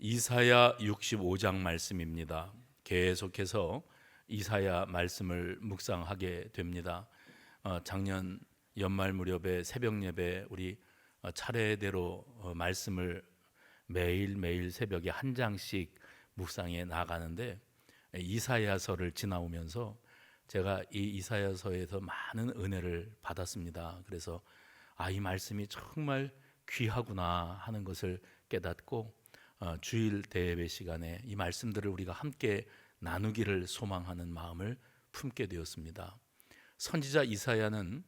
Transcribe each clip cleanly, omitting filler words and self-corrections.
이사야 65장 말씀입니다. 계속해서 이사야 말씀을 묵상하게 됩니다. 작년 연말 무렵에 새벽 예배 우리 차례대로 말씀을 매일매일 새벽에 한 장씩 묵상해 나가는데, 이사야서를 지나오면서 제가 이 이사야서에서 많은 은혜를 받았습니다. 그래서 이 말씀이 정말 귀하구나 하는 것을 깨닫고 주일 대예배 시간에 이 말씀들을 우리가 함께 나누기를 소망하는 마음을 품게 되었습니다. 선지자 이사야는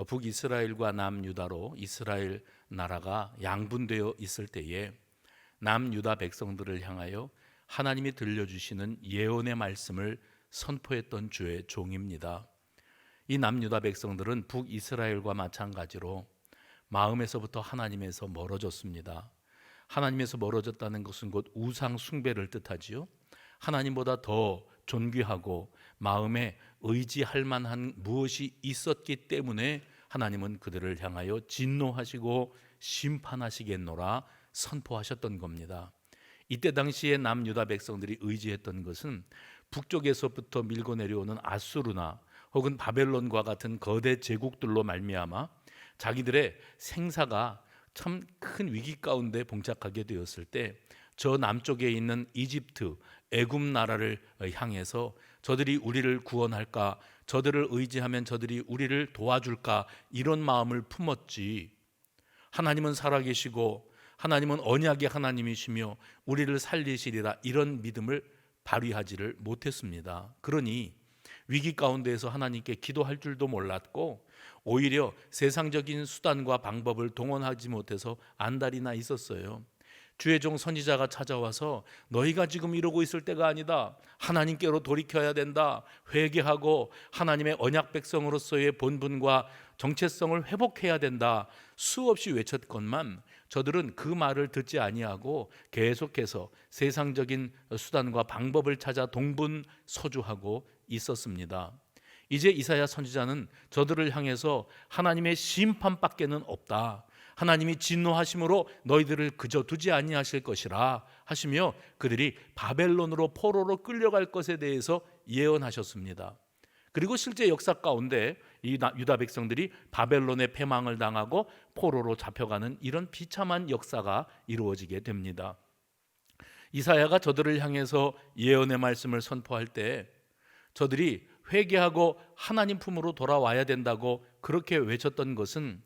북이스라엘과 남유다로 이스라엘 나라가 양분되어 있을 때에 남유다 백성들을 향하여 하나님이 들려주시는 예언의 말씀을 선포했던 주의 종입니다. 이 남유다 백성들은 북이스라엘과 마찬가지로 마음에서부터 하나님에서 멀어졌습니다. 하나님에서 멀어졌다는 것은 곧 우상 숭배를 뜻하지요. 하나님보다 더 존귀하고 마음에 의지할 만한 무엇이 있었기 때문에 하나님은 그들을 향하여 진노하시고 심판하시겠노라 선포하셨던 겁니다. 이때 당시에 남유다 백성들이 의지했던 것은 북쪽에서부터 밀고 내려오는 아수르나 혹은 바벨론과 같은 거대 제국들로 말미암아 자기들의 생사가 참 큰 위기 가운데 봉착하게 되었을 때 저 남쪽에 있는 이집트, 애굽 나라를 향해서 저들이 우리를 구원할까, 저들을 의지하면 저들이 우리를 도와줄까, 이런 마음을 품었지, 하나님은 살아계시고 하나님은 언약의 하나님이시며 우리를 살리시리라, 이런 믿음을 발휘하지를 못했습니다. 그러니 위기 가운데에서 하나님께 기도할 줄도 몰랐고 오히려 세상적인 수단과 방법을 동원하지 못해서 안달이나 있었어요. 주의 종 선지자가 찾아와서 너희가 지금 이러고 있을 때가 아니다, 하나님께로 돌이켜야 된다, 회개하고 하나님의 언약 백성으로서의 본분과 정체성을 회복해야 된다, 수없이 외쳤건만 저들은 그 말을 듣지 아니하고 계속해서 세상적인 수단과 방법을 찾아 동분서주하고 있었습니다. 이제 이사야 선지자는 저들을 향해서 하나님의 심판밖에는 없다, 하나님이 진노하심으로 너희들을 그저 두지 아니하실 것이라 하시며 그들이 바벨론으로 포로로 끌려갈 것에 대해서 예언하셨습니다. 그리고 실제 역사 가운데 이 유다 백성들이 바벨론의 패망을 당하고 포로로 잡혀가는 이런 비참한 역사가 이루어지게 됩니다. 이사야가 저들을 향해서 예언의 말씀을 선포할 때 저들이 회개하고 하나님 품으로 돌아와야 된다고 그렇게 외쳤던 것은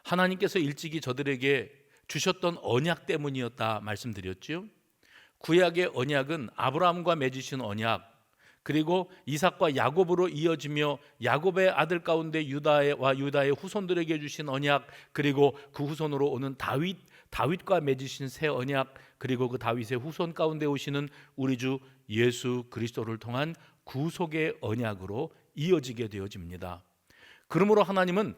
하나님께서 일찍이 저들에게 주셨던 언약 때문이었다 말씀드렸죠. 구약의 언약은 아브라함과 맺으신 언약, 그리고 이삭과 야곱으로 이어지며 야곱의 아들 가운데 유다의 후손들에게 주신 언약, 그리고 그 후손으로 오는 다윗과 맺으신 새 언약, 그리고 그 다윗의 후손 가운데 오시는 우리 주 예수 그리스도를 통한 구속의 언약으로 이어지게 되어집니다. 그러므로 하나님은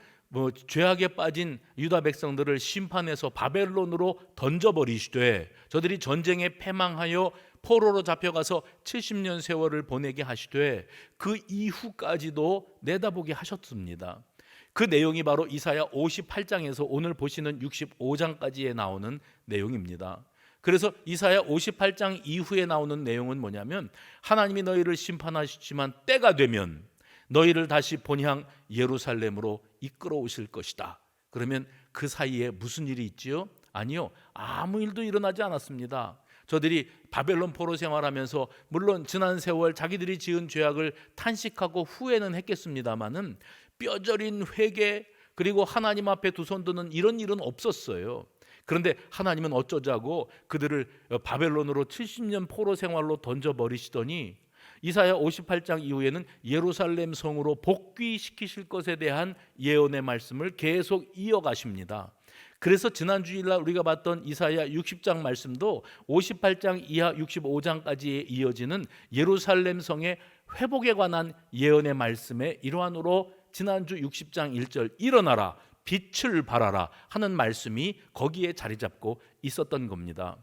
죄악에 빠진 유다 백성들을 심판해서 바벨론으로 던져버리시되 저들이 전쟁에 패망하여 포로로 잡혀가서 70년 세월을 보내게 하시되 그 이후까지도 내다보게 하셨습니다. 그 내용이 바로 이사야 58장에서 오늘 보시는 65장까지에 나오는 내용입니다. 그래서 이사야 58장 이후에 나오는 내용은 뭐냐면 하나님이 너희를 심판하시지만 때가 되면 너희를 다시 본향 예루살렘으로 이끌어 오실 것이다. 그러면 그 사이에 무슨 일이 있지요? 아니요, 아무 일도 일어나지 않았습니다. 저들이 바벨론 포로 생활하면서 물론 지난 세월 자기들이 지은 죄악을 탄식하고 후회는 했겠습니다마는 뼈저린 회개 그리고 하나님 앞에 두 손 드는 이런 일은 없었어요. 그런데 하나님은 어쩌자고 그들을 바벨론으로 70년 포로 생활로 던져버리시더니 이사야 58장 이후에는 예루살렘 성으로 복귀시키실 것에 대한 예언의 말씀을 계속 이어가십니다. 그래서 지난 주일날 우리가 봤던 이사야 60장 말씀도 58장 이하 65장까지에 이어지는 예루살렘 성의 회복에 관한 예언의 말씀의 일환으로 지난주 60장 1절 일어나라 빛을 발하라 하는 말씀이 거기에 자리 잡고 있었던 겁니다.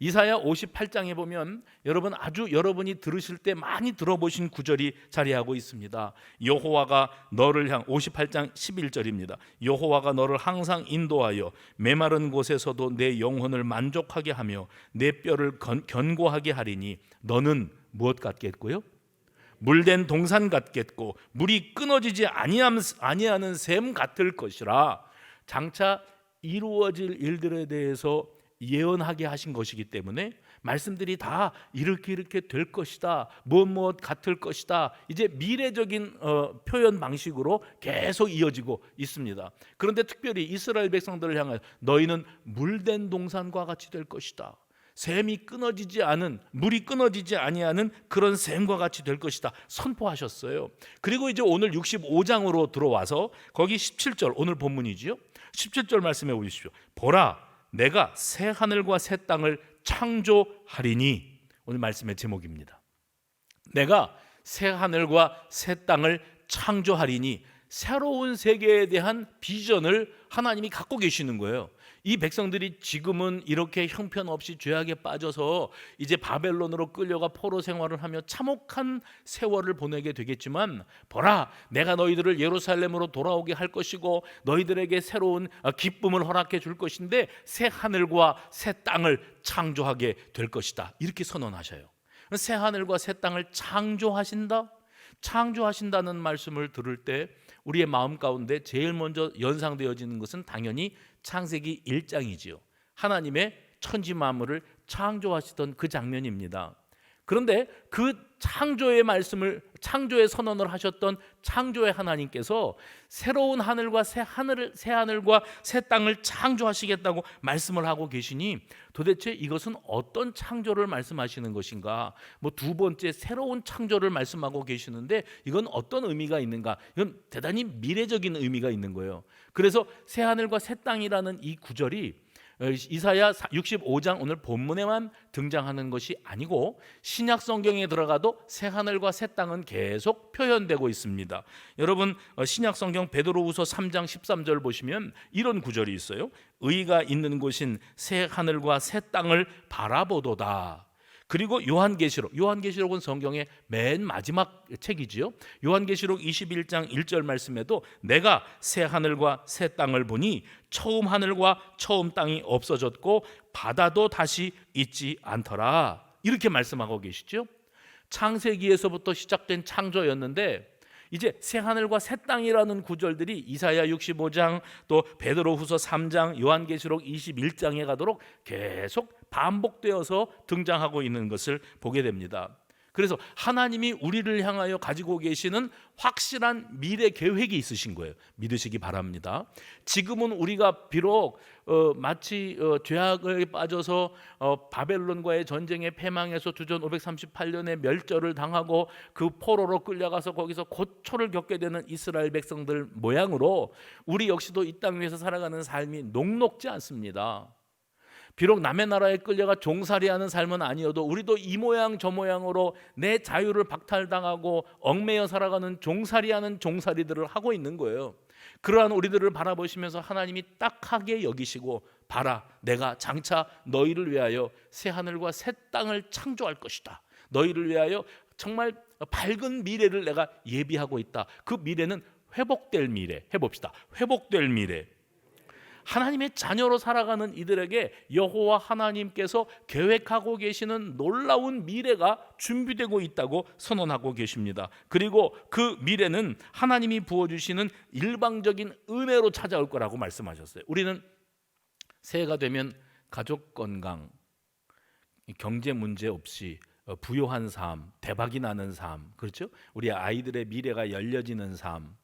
이사야 58장에 보면 여러분 아주 여러분이 들으실 때 많이 들어보신 구절이 자리하고 있습니다. 여호와가 너를 58장 11절입니다. 여호와가 너를 항상 인도하여 메마른 곳에서도 내 영혼을 만족하게 하며 내 뼈를 견고하게 하리니 너는 무엇 같겠고요? 물된 동산 같겠고 물이 끊어지지 아니하는 샘 같을 것이라. 장차 이루어질 일들에 대해서 예언하게 하신 것이기 때문에 말씀들이 다 이렇게 될 것이다, 무엇 같을 것이다, 이제 미래적인 표현 방식으로 계속 이어지고 있습니다. 그런데 특별히 이스라엘 백성들을 향하여 너희는 물된 동산과 같이 될 것이다, 샘이 끊어지지 않은, 물이 끊어지지 아니하는 그런 샘과 같이 될 것이다 선포하셨어요. 그리고 이제 오늘 65장으로 들어와서 거기 17절, 오늘 본문이지요. 17절 말씀해 보십시오. 보라, 내가 새 하늘과 새 땅을 창조하리니. 오늘 말씀의 제목입니다. 내가 새 하늘과 새 땅을 창조하리니, 새로운 세계에 대한 비전을 하나님이 갖고 계시는 거예요. 이 백성들이 지금은 이렇게 형편없이 죄악에 빠져서 이제 바벨론으로 끌려가 포로 생활을 하며 참혹한 세월을 보내게 되겠지만, 보라, 내가 너희들을 예루살렘으로 돌아오게 할 것이고 너희들에게 새로운 기쁨을 허락해 줄 것인데 새 하늘과 새 땅을 창조하게 될 것이다, 이렇게 선언하셔요. 새 하늘과 새 땅을 창조하신다? 창조하신다는 말씀을 들을 때 우리의 마음 가운데 제일 먼저 연상되어지는 것은 당연히 창세기 1장이지요. 하나님의 천지 만물을 창조하시던 그 장면입니다. 그런데 그 창조의 말씀을, 창조의 선언을 하셨던 창조의 하나님께서 새로운 하늘과 새 하늘과 새 땅을 창조하시겠다고 말씀을 하고 계시니 도대체 이것은 어떤 창조를 말씀하시는 것인가? 두 번째 새로운 창조를 말씀하고 계시는데 이건 어떤 의미가 있는가? 이건 대단히 미래적인 의미가 있는 거예요. 그래서 새 하늘과 새 땅이라는 이 구절이 이사야 65장 오늘 본문에만 등장하는 것이 아니고 신약 성경에 들어가도 새 하늘과 새 땅은 계속 표현되고 있습니다. 여러분 신약 성경 베드로후서 3장 13절 보시면 이런 구절이 있어요. 의가 있는 곳인 새 하늘과 새 땅을 바라보도다. 그리고 요한계시록은 성경의 맨 마지막 책이지요. 요한계시록 21장 1절 말씀에도 내가 새 하늘과 새 땅을 보니 처음 하늘과 처음 땅이 없어졌고 바다도 다시 있지 않더라, 이렇게 말씀하고 계시죠. 창세기에서부터 시작된 창조였는데 이제 새 하늘과 새 땅이라는 구절들이 이사야 65장 또 베드로후서 3장 요한계시록 21장에 가도록 계속 반복되어서 등장하고 있는 것을 보게 됩니다. 그래서 하나님이 우리를 향하여 가지고 계시는 확실한 미래 계획이 있으신 거예요. 믿으시기 바랍니다. 지금은 우리가 비록 마치 죄악에 빠져서 바벨론과의 전쟁에 패망해서 주전 538년에 멸절을 당하고 그 포로로 끌려가서 거기서 고초를 겪게 되는 이스라엘 백성들 모양으로 우리 역시도 이 땅 위에서 살아가는 삶이 녹록지 않습니다. 비록 남의 나라에 끌려가 종살이하는 삶은 아니어도 우리도 이 모양 저 모양으로 내 자유를 박탈당하고 얽매여 살아가는 종살이하는 종살이들을 하고 있는 거예요. 그러한 우리들을 바라보시면서 하나님이 딱하게 여기시고 봐라, 내가 장차 너희를 위하여 새 하늘과 새 땅을 창조할 것이다, 너희를 위하여 정말 밝은 미래를 내가 예비하고 있다. 그 미래는 회복될 미래. 해봅시다. 회복될 미래. 하나님의 자녀로 살아가는 이들에게 여호와 하나님께서 계획하고 계시는 놀라운 미래가 준비되고 있다고 선언하고 계십니다. 그리고 그 미래는 하나님이 부어주시는 일방적인 은혜로 찾아올 거라고 말씀하셨어요. 우리는 새해가 되면 가족 건강, 경제 문제 없이 부요한 삶, 대박이 나는 삶, 그렇죠? 우리 아이들의 미래가 열려지는 삶,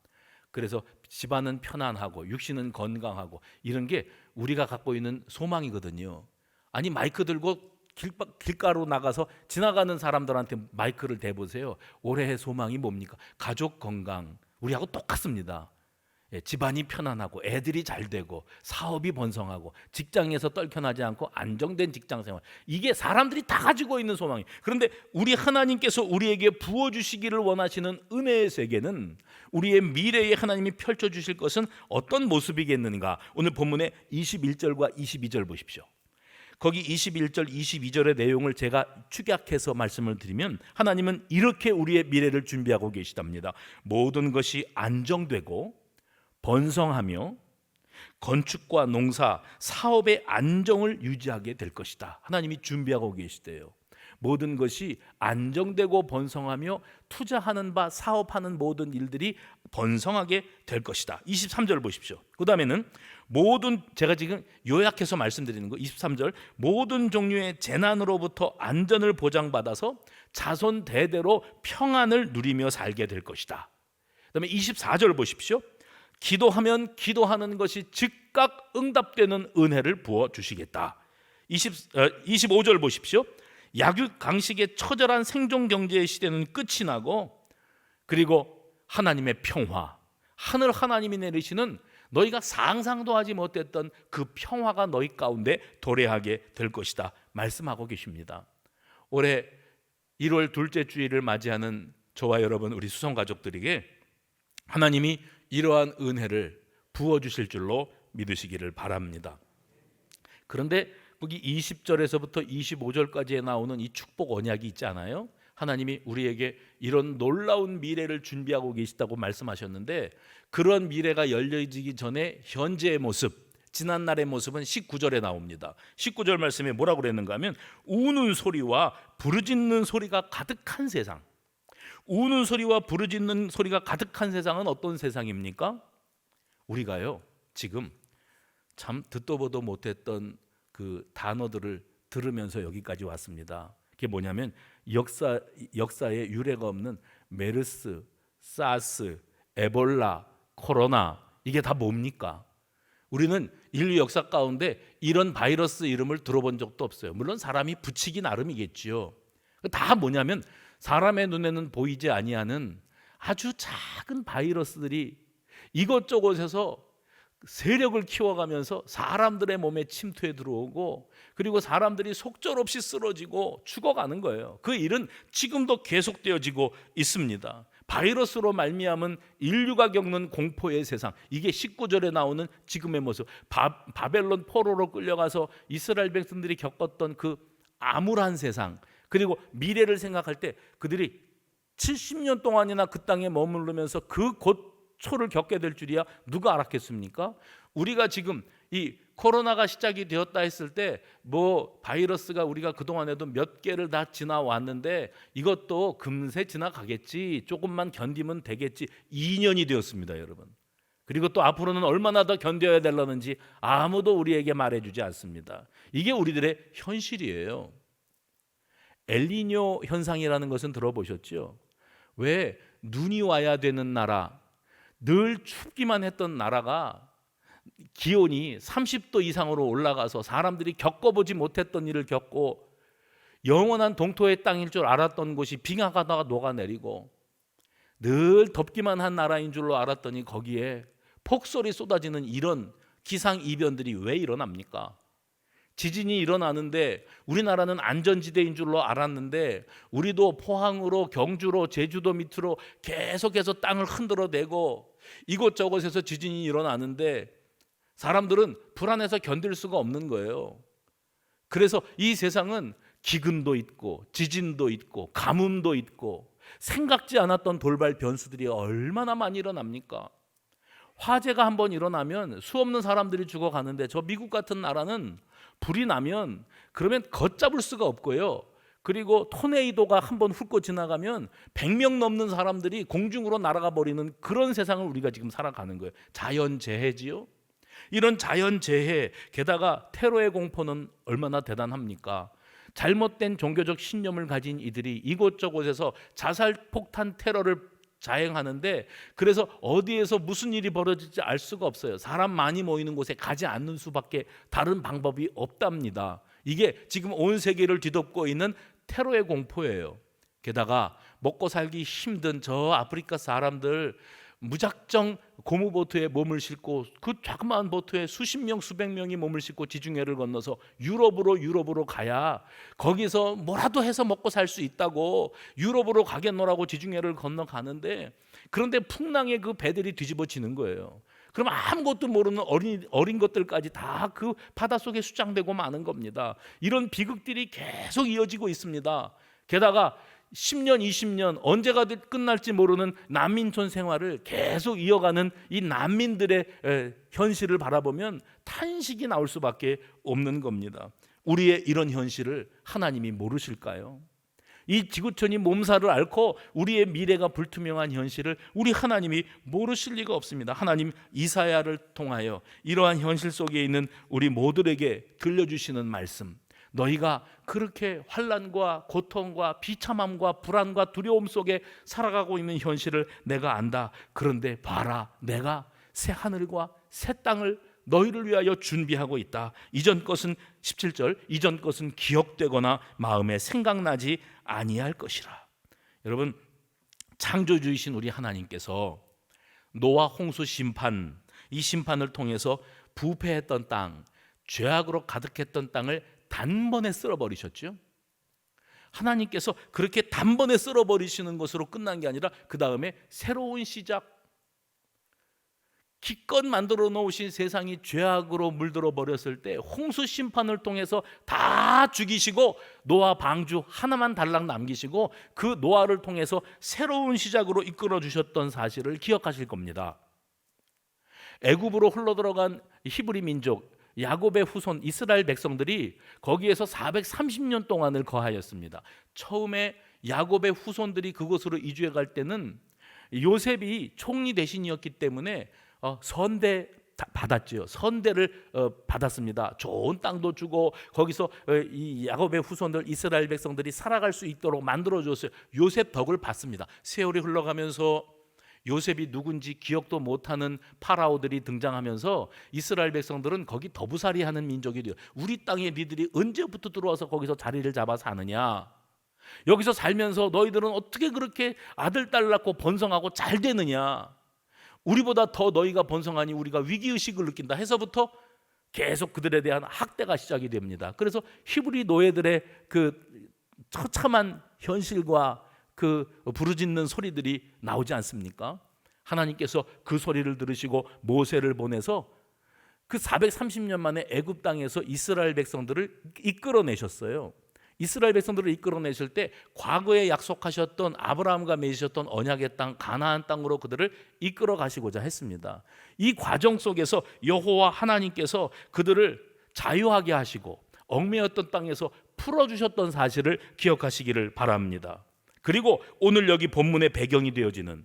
그래서 집안은 편안하고 육신은 건강하고, 이런 게 우리가 갖고 있는 소망이거든요. 아니 마이크 들고 길가로 나가서 지나가는 사람들한테 마이크를 대보세요. 올해의 소망이 뭡니까? 가족 건강. 우리하고 똑같습니다. 집안이 편안하고 애들이 잘 되고 사업이 번성하고 직장에서 떨켜나지 않고 안정된 직장생활, 이게 사람들이 다 가지고 있는 소망이에요. 그런데 우리 하나님께서 우리에게 부어주시기를 원하시는 은혜의 세계는, 우리의 미래에 하나님이 펼쳐주실 것은 어떤 모습이겠는가? 오늘 본문의 21절과 22절 보십시오. 거기 21절 22절의 내용을 제가 축약해서 말씀을 드리면 하나님은 이렇게 우리의 미래를 준비하고 계시답니다. 모든 것이 안정되고 번성하며 건축과 농사, 사업의 안정을 유지하게 될 것이다. 하나님이 준비하고 계시대요. 모든 것이 안정되고 번성하며 투자하는 바, 사업하는 모든 일들이 번성하게 될 것이다. 23절 보십시오. 그 다음에는 모든, 제가 지금 요약해서 말씀드리는 거 23절, 모든 종류의 재난으로부터 안전을 보장받아서 자손 대대로 평안을 누리며 살게 될 것이다. 그 다음에 24절 보십시오. 기도하면 기도하는 것이 즉각 응답되는 은혜를 부어주시겠다. 25절 보십시오. 약육강식의 처절한 생존 경제의 시대는 끝이 나고, 그리고 하나님의 평화, 하늘 하나님이 내리시는 너희가 상상도 하지 못했던 그 평화가 너희 가운데 도래하게 될 것이다 말씀하고 계십니다. 올해 1월 둘째 주일을 맞이하는 저와 여러분, 우리 수성가족들에게 하나님이 이러한 은혜를 부어주실 줄로 믿으시기를 바랍니다. 그런데 거기 20절에서부터 25절까지에 나오는 이 축복 언약이 있지 않아요? 하나님이 우리에게 이런 놀라운 미래를 준비하고 계시다고 말씀하셨는데, 그런 미래가 열려지기 전에 현재의 모습, 지난날의 모습은 19절에 나옵니다. 19절 말씀에 뭐라고 그랬는가 하면 우는 소리와 부르짖는 소리가 가득한 세상. 우는 소리와 부르짖는 소리가 가득한 세상은 어떤 세상입니까? 우리가요 지금 참 듣도 보도 못했던 그 단어들을 들으면서 여기까지 왔습니다. 그게 뭐냐면 역사에 유례가 없는 메르스, 사스, 에볼라, 코로나, 이게 다 뭡니까? 우리는 인류 역사 가운데 이런 바이러스 이름을 들어본 적도 없어요. 물론 사람이 붙이기 나름이겠지요. 다 뭐냐면 사람의 눈에는 보이지 아니하는 아주 작은 바이러스들이 이것저것에서 세력을 키워가면서 사람들의 몸에 침투해 들어오고, 그리고 사람들이 속절없이 쓰러지고 죽어가는 거예요. 그 일은 지금도 계속되어지고 있습니다. 바이러스로 말미암은 인류가 겪는 공포의 세상, 이게 19절에 나오는 지금의 모습. 바벨론 포로로 끌려가서 이스라엘 백성들이 겪었던 그 암울한 세상, 그리고 미래를 생각할 때 그들이 70년 동안이나 그 땅에 머무르면서 그 고초를 겪게 될 줄이야 누가 알았겠습니까? 우리가 지금 이 코로나가 시작이 되었다 했을 때 뭐 바이러스가 우리가 그동안에도 몇 개를 다 지나왔는데 이것도 금세 지나가겠지, 조금만 견디면 되겠지, 2년이 되었습니다 여러분. 그리고 또 앞으로는 얼마나 더 견뎌야 되려는지 아무도 우리에게 말해주지 않습니다. 이게 우리들의 현실이에요. 엘니뇨 현상이라는 것은 들어보셨죠? 왜 눈이 와야 되는 나라, 늘 춥기만 했던 나라가 기온이 30도 이상으로 올라가서 사람들이 겪어보지 못했던 일을 겪고, 영원한 동토의 땅일 줄 알았던 곳이 빙하가다가 녹아내리고, 늘 덥기만 한 나라인 줄로 알았더니 거기에 폭설이 쏟아지는 이런 기상이변들이 왜 일어납니까? 지진이 일어나는데 우리나라는 안전지대인 줄로 알았는데 우리도 포항으로, 경주로, 제주도 밑으로 계속해서 땅을 흔들어대고 이곳저곳에서 지진이 일어나는데 사람들은 불안해서 견딜 수가 없는 거예요. 그래서 이 세상은 기근도 있고 지진도 있고 가뭄도 있고 생각지 않았던 돌발 변수들이 얼마나 많이 일어납니까? 화재가 한번 일어나면 수없는 사람들이 죽어가는데 저 미국 같은 나라는 불이 나면 그러면 걷잡을 수가 없고요. 그리고 토네이도가 한번 훑고 지나가면 100명 넘는 사람들이 공중으로 날아가 버리는 그런 세상을 우리가 지금 살아가는 거예요. 자연재해지요. 이런 자연재해, 게다가 테러의 공포는 얼마나 대단합니까? 잘못된 종교적 신념을 가진 이들이 이곳저곳에서 자살폭탄 테러를 자행하는데, 그래서 어디에서 무슨 일이 벌어질지 알 수가 없어요. 사람 많이 모이는 곳에 가지 않는 수밖에 다른 방법이 없답니다. 이게 지금 온 세계를 뒤덮고 있는 테러의 공포예요. 게다가 먹고 살기 힘든 저 아프리카 사람들 무작정 고무보트에 몸을 싣고, 그 자그마한 보트에 수십 명 수백 명이 몸을 싣고 지중해를 건너서 유럽으로 가야 거기서 뭐라도 해서 먹고 살 수 있다고 유럽으로 가겠노라고 지중해를 건너가는데, 그런데 풍랑에 그 배들이 뒤집어지는 거예요. 그럼 아무것도 모르는 어린 것들까지 다 그 바닷속에 수장되고 마는 겁니다. 이런 비극들이 계속 이어지고 있습니다. 게다가 10년, 20년 언제가 끝날지 모르는 난민촌 생활을 계속 이어가는 이 난민들의 현실을 바라보면 탄식이 나올 수밖에 없는 겁니다. 우리의 이런 현실을 하나님이 모르실까요? 이 지구촌이 몸살을 앓고 우리의 미래가 불투명한 현실을 우리 하나님이 모르실 리가 없습니다. 하나님 이사야를 통하여 이러한 현실 속에 있는 우리 모두에게 들려주시는 말씀, 너희가 그렇게 환난과 고통과 비참함과 불안과 두려움 속에 살아가고 있는 현실을 내가 안다. 그런데 봐라, 내가 새 하늘과 새 땅을 너희를 위하여 준비하고 있다. 이전 것은 17절, 이전 것은 기억되거나 마음에 생각나지 아니할 것이라. 여러분, 창조주이신 우리 하나님께서 노아 홍수 심판, 이 심판을 통해서 부패했던 땅, 죄악으로 가득했던 땅을 단번에 쓸어버리셨죠. 하나님께서 그렇게 단번에 쓸어버리시는 것으로 끝난 게 아니라 그 다음에 새로운 시작, 기껏 만들어 놓으신 세상이 죄악으로 물들어 버렸을 때 홍수 심판을 통해서 다 죽이시고 노아 방주 하나만 달랑 남기시고 그 노아를 통해서 새로운 시작으로 이끌어 주셨던 사실을 기억하실 겁니다. 애굽으로 흘러들어간 히브리 민족 야곱의 후손 이스라엘 백성들이 거기에서 430년 동안을 거하였습니다. 처음에 야곱의 후손들이 그곳으로 이주해 갈 때는 요셉이 총리 대신이었기 때문에 선대 받았죠. 선대를 받았습니다. 좋은 땅도 주고 거기서 이 야곱의 후손들 이스라엘 백성들이 살아갈 수 있도록 만들어줬어요. 요셉 덕을 받습니다. 세월이 흘러가면서 요셉이 누군지 기억도 못하는 파라오들이 등장하면서 이스라엘 백성들은 거기 더부살이하는 민족이 돼요. 우리 땅에 니들이 언제부터 들어와서 거기서 자리를 잡아 사느냐, 여기서 살면서 너희들은 어떻게 그렇게 아들 딸 낳고 번성하고 잘 되느냐, 우리보다 더 너희가 번성하니 우리가 위기의식을 느낀다 해서부터 계속 그들에 대한 학대가 시작이 됩니다. 그래서 히브리 노예들의 그 처참한 현실과 그 부르짖는 소리들이 나오지 않습니까? 하나님께서 그 소리를 들으시고 모세를 보내서 그 430년 만에 애굽 땅에서 이스라엘 백성들을 이끌어내셨어요. 이스라엘 백성들을 이끌어내실 때 과거에 약속하셨던 아브라함과 맺으셨던 언약의 땅 가나안 땅으로 그들을 이끌어 가시고자 했습니다. 이 과정 속에서 여호와 하나님께서 그들을 자유하게 하시고 얽매였던 땅에서 풀어주셨던 사실을 기억하시기를 바랍니다. 그리고 오늘 여기 본문의 배경이 되어지는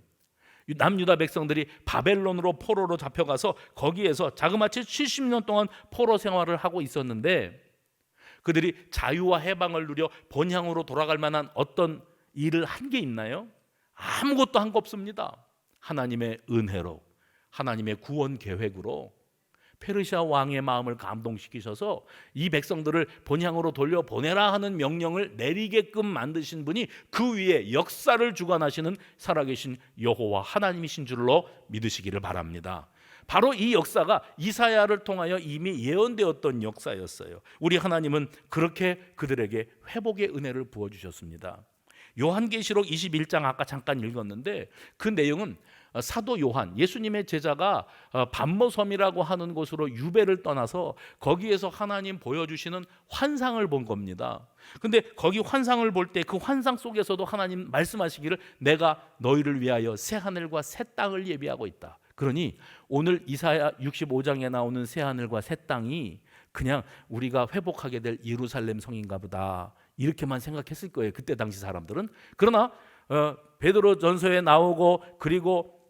남유다 백성들이 바벨론으로 포로로 잡혀가서 거기에서 자그마치 70년 동안 포로 생활을 하고 있었는데 그들이 자유와 해방을 누려 본향으로 돌아갈 만한 어떤 일을 한 게 있나요? 아무것도 한 거 없습니다. 하나님의 은혜로, 하나님의 구원 계획으로 페르시아 왕의 마음을 감동시키셔서 이 백성들을 본향으로 돌려보내라 하는 명령을 내리게끔 만드신 분이 그 위에 역사를 주관하시는 살아계신 여호와 하나님이신 줄로 믿으시기를 바랍니다. 바로 이 역사가 이사야를 통하여 이미 예언되었던 역사였어요. 우리 하나님은 그렇게 그들에게 회복의 은혜를 부어주셨습니다. 요한계시록 21장 아까 잠깐 읽었는데 그 내용은 사도 요한, 예수님의 제자가 반모섬이라고 하는 곳으로 유배를 떠나서 거기에서 하나님 보여주시는 환상을 본 겁니다. 근데 거기 환상을 볼 때 그 환상 속에서도 하나님 말씀하시기를 내가 너희를 위하여 새 하늘과 새 땅을 예비하고 있다. 그러니 오늘 이사야 65장에 나오는 새 하늘과 새 땅이 그냥 우리가 회복하게 될 예루살렘 성인가 보다 이렇게만 생각했을 거예요, 그때 당시 사람들은. 그러나 베드로 전서에 나오고 그리고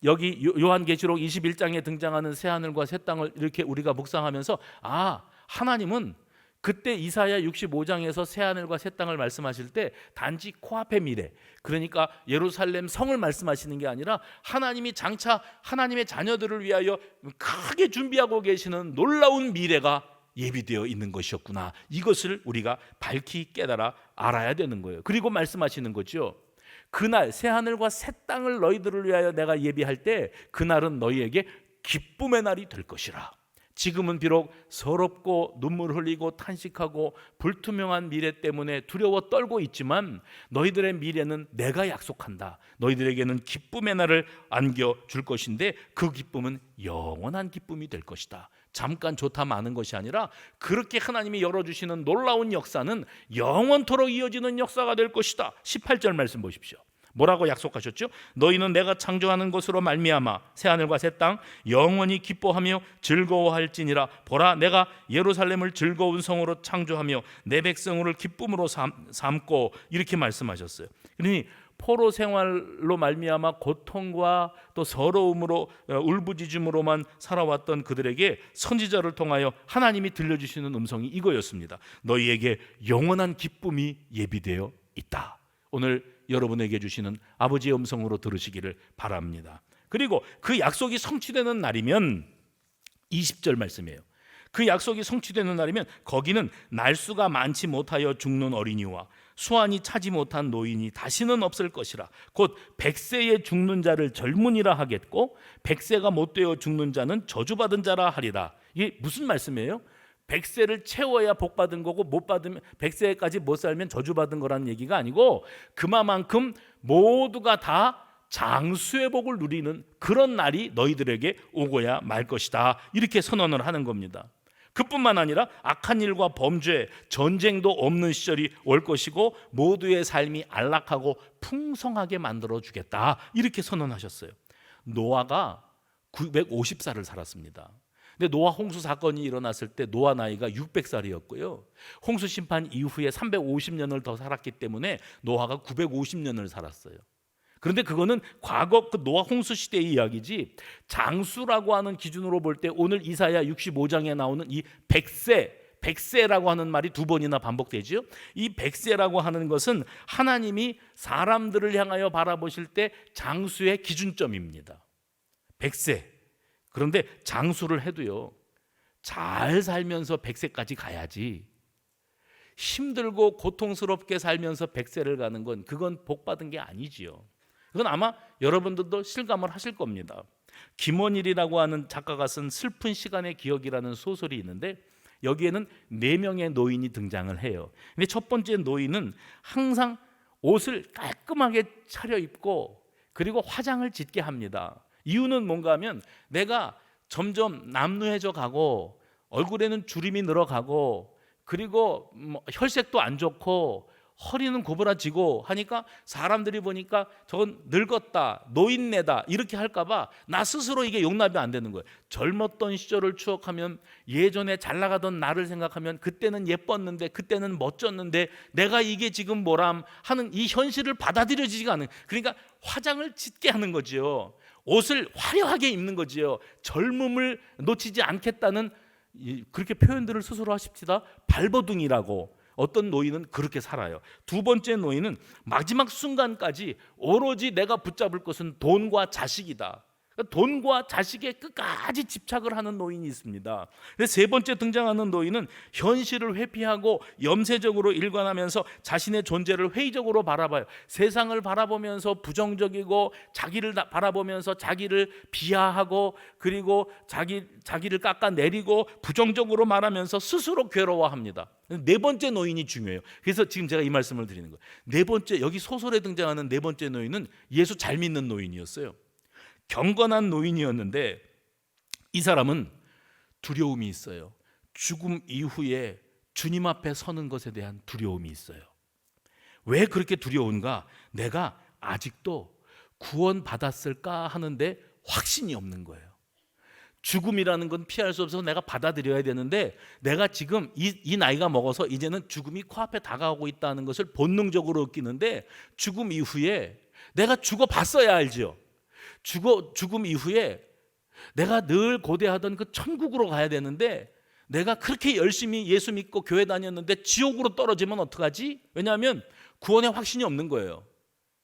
여기 요한계시록 21장에 등장하는 새 하늘과 새 땅을 이렇게 우리가 묵상하면서 하나님은 그때 이사야 65장에서 새 하늘과 새 땅을 말씀하실 때 단지 코앞의 미래, 그러니까 예루살렘 성을 말씀하시는 게 아니라 하나님이 장차 하나님의 자녀들을 위하여 크게 준비하고 계시는 놀라운 미래가 예비되어 있는 것이었구나, 이것을 우리가 밝히 깨달아 알아야 되는 거예요. 그리고 말씀하시는 거죠. 그날 새 하늘과 새 땅을 너희들을 위하여 내가 예비할 때 그날은 너희에게 기쁨의 날이 될 것이라. 지금은 비록 서럽고 눈물 흘리고 탄식하고 불투명한 미래 때문에 두려워 떨고 있지만 너희들의 미래는 내가 약속한다. 너희들에게는 기쁨의 날을 안겨줄 것인데 그 기쁨은 영원한 기쁨이 될 것이다. 잠깐 좋다 마는 것이 아니라 그렇게 하나님이 열어주시는 놀라운 역사는 영원토록 이어지는 역사가 될 것이다. 18절 말씀 보십시오. 뭐라고 약속하셨죠? 너희는 내가 창조하는 것으로 말미암아 새하늘과 새 땅 영원히 기뻐하며 즐거워할지니라. 보라, 내가 예루살렘을 즐거운 성으로 창조하며 내 백성을 기쁨으로 삼고, 이렇게 말씀하셨어요. 그러니 포로 생활로 말미암아 고통과 또 서러움으로 울부짖음으로만 살아왔던 그들에게 선지자를 통하여 하나님이 들려주시는 음성이 이거였습니다. 너희에게 영원한 기쁨이 예비되어 있다. 오늘 여러분에게 주시는 아버지의 음성으로 들으시기를 바랍니다. 그리고 그 약속이 성취되는 날이면 20절 말씀이에요. 그 약속이 성취되는 날이면 거기는 날수가 많지 못하여 죽는 어린이와 수완이 차지 못한 노인이 다시는 없을 것이라. 곧 100세에 죽는 자를 젊은이라 하겠고 100세가 못 되어 죽는 자는 저주받은 자라 하리라. 이게 무슨 말씀이에요? 100세를 채워야 복 받은 거고 못 받으면 100세까지 못 살면 저주받은 거라는 얘기가 아니고 그만큼 모두가 다 장수의 복을 누리는 그런 날이 너희들에게 오고야 말 것이다. 이렇게 선언을 하는 겁니다. 그뿐만 아니라 악한 일과 범죄, 전쟁도 없는 시절이 올 것이고 모두의 삶이 안락하고 풍성하게 만들어주겠다. 이렇게 선언하셨어요. 노아가 950살을 살았습니다. 근데 노아 홍수 사건이 일어났을 때 노아 나이가 600살이었고요. 홍수 심판 이후에 350년을 더 살았기 때문에 노아가 950년을 살았어요. 그런데 그거는 과거 그 노아 홍수 시대의 이야기지, 장수라고 하는 기준으로 볼 때 오늘 이사야 65장에 나오는 이 100세라고 하는 말이 두 번이나 반복되죠. 이 100세라고 하는 것은 하나님이 사람들을 향하여 바라보실 때 장수의 기준점입니다. 100세. 그런데 장수를 해도요, 잘 살면서 100세까지 가야지. 힘들고 고통스럽게 살면서 100세를 가는 건 그건 복 받은 게 아니지요. 그건 아마 여러분들도 실감을 하실 겁니다. 김원일이라고 하는 작가가 쓴 슬픈 시간의 기억이라는 소설이 있는데 여기에는 4명의 노인이 등장을 해요. 근데 첫 번째 노인은 항상 옷을 깔끔하게 차려입고 그리고 화장을 짙게 합니다. 이유는 뭔가 하면 내가 점점 남루해져 가고 얼굴에는 주름이 늘어가고 그리고 혈색도 안 좋고 허리는 구부라지고 하니까 사람들이 보니까 저건 늙었다, 노인네다 이렇게 할까 봐 나 스스로 이게 용납이 안 되는 거예요. 젊었던 시절을 추억하면, 예전에 잘 나가던 나를 생각하면 그때는 예뻤는데 그때는 멋졌는데 내가 이게 지금 뭐람 하는 이 현실을 받아들여지지가 않은, 그러니까 화장을 짙게 하는 거지요. 옷을 화려하게 입는 거지요. 젊음을 놓치지 않겠다는 그렇게 표현들을 스스로 하십시다. 발버둥이라고. 어떤 노인은 그렇게 살아요. 두 번째 노인은 마지막 순간까지 오로지 내가 붙잡을 것은 돈과 자식이다. 돈과 자식에 끝까지 집착을 하는 노인이 있습니다. 세 번째 등장하는 노인은 현실을 회피하고 염세적으로 일관하면서 자신의 존재를 회의적으로 바라봐요. 세상을 바라보면서 부정적이고 자기를 바라보면서 자기를 비하하고 그리고 자기를 깎아내리고 부정적으로 말하면서 스스로 괴로워합니다. 네 번째 노인이 중요해요. 그래서 지금 제가 이 말씀을 드리는 거예요. 네 번째, 여기 소설에 등장하는 네 번째 노인은 예수 잘 믿는 노인이었어요. 경건한 노인이었는데 이 사람은 두려움이 있어요. 죽음 이후에 주님 앞에 서는 것에 대한 두려움이 있어요. 왜 그렇게 두려운가? 내가 아직도 구원받았을까 하는데 확신이 없는 거예요. 죽음이라는 건 피할 수 없어서 내가 받아들여야 되는데 내가 지금 이 나이가 먹어서 이제는 죽음이 코앞에 다가오고 있다는 것을 본능적으로 느끼는데 죽음 이후에 내가 죽어봤어야 알죠. 죽음 이후에 내가 늘 고대하던 그 천국으로 가야 되는데 내가 그렇게 열심히 예수 믿고 교회 다녔는데 지옥으로 떨어지면 어떡하지? 왜냐하면 구원의 확신이 없는 거예요.